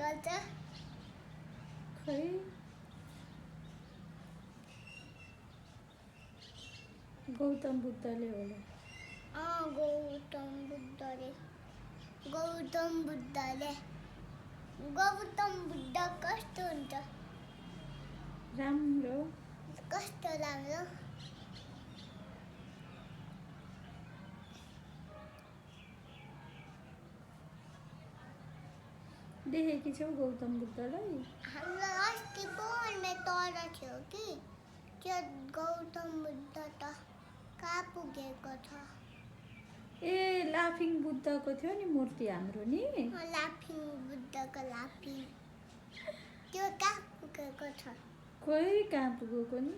गर्छ खै गौतम बुद्धले होला गौतम बुद्ध कस्तो हुन्छ राम्रो कस्तो राम्रो देखेकी छौ गौतम बुद्धलाई हाम्रो अस्ति पढ्ने तर थियो कि त्यो गौतम बुद्ध त कहाँ पुगेको छ ए लाफिङ बुद्धको थियो नि मूर्ति हाम्रो नि लाफिङ बुद्धको लाफिङ त्यो कहाँ पुगेको छ खोइ कहाँ पुगेको नि